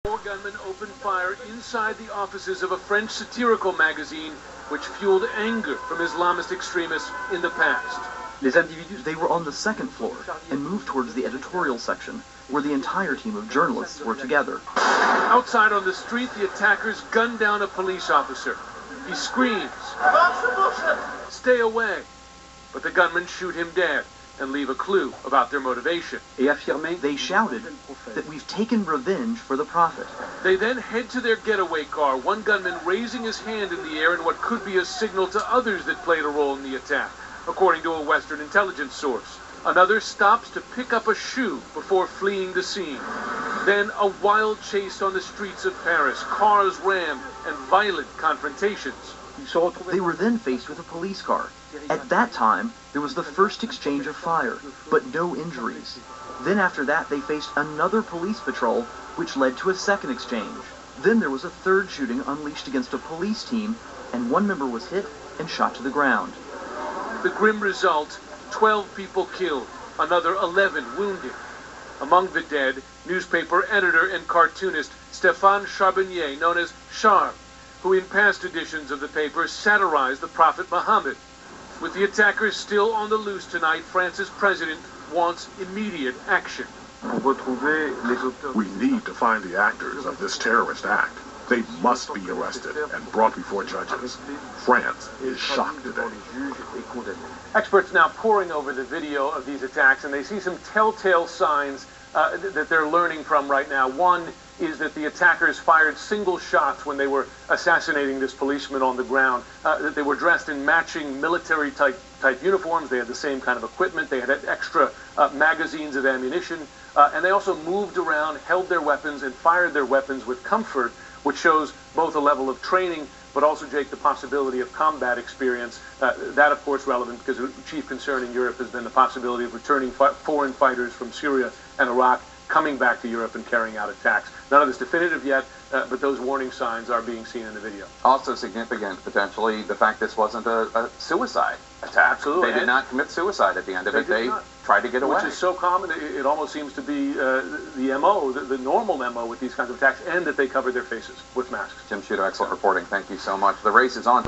Four gunmen opened fire inside the offices of a French satirical magazine, which fueled anger from Islamist extremists in the past. They were on the second floor and moved towards the editorial section, where the entire team of journalists were together. Outside on the street, the attackers gun down a police officer. He screams, "Stay away!" But the gunmen shoot him dead and leave a clue about their motivation. They shouted that we've taken revenge for the Prophet. They then head to their getaway car, one gunman raising his hand in the air in what could be a signal to others that played a role in the attack, according to a Western intelligence source. Another stops to pick up a shoe before fleeing the scene. Then a wild chase on the streets of Paris, cars rammed, and violent confrontations. They were then faced with a police car. At that time, there was the first exchange of fire, but no injuries. Then after that, they faced another police patrol, which led to a second exchange. Then there was a third shooting unleashed against a police team, and one member was hit and shot to the ground. The grim result, 12 people killed, another 11 wounded. Among the dead, newspaper editor and cartoonist Stéphane Charbonnier, known as Charb, who in past editions of the paper satirized the Prophet Muhammad. With the attackers still on the loose tonight, France's president wants immediate action. We need to find the actors of this terrorist act. They must be arrested and brought before judges. France is shocked today. Experts now poring over the video of these attacks, and they see some telltale signs that they're learning from right now. One is that the attackers fired single shots when they were assassinating this policeman on the ground, that they were dressed in matching military-type uniforms. They had the same kind of equipment. They had extra magazines of ammunition, and they also moved around, held their weapons, and fired their weapons with comfort, which shows both a level of training, but also, Jake, the possibility of combat experience. That, of course, relevant because the chief concern in Europe has been the possibility of returning foreign fighters from Syria and Iraq coming back to Europe and carrying out attacks. None of this definitive yet, but those warning signs are being seen in the video. Also significant, potentially, the fact this wasn't a suicide attack. Absolutely. They did not commit suicide at the end of it. They tried to get away. Which is so common, it almost seems to be the MO, the normal MO with these kinds of attacks, and that they covered their faces with masks. Jim Sciutto, excellent reporting. Thank you so much. The race is on.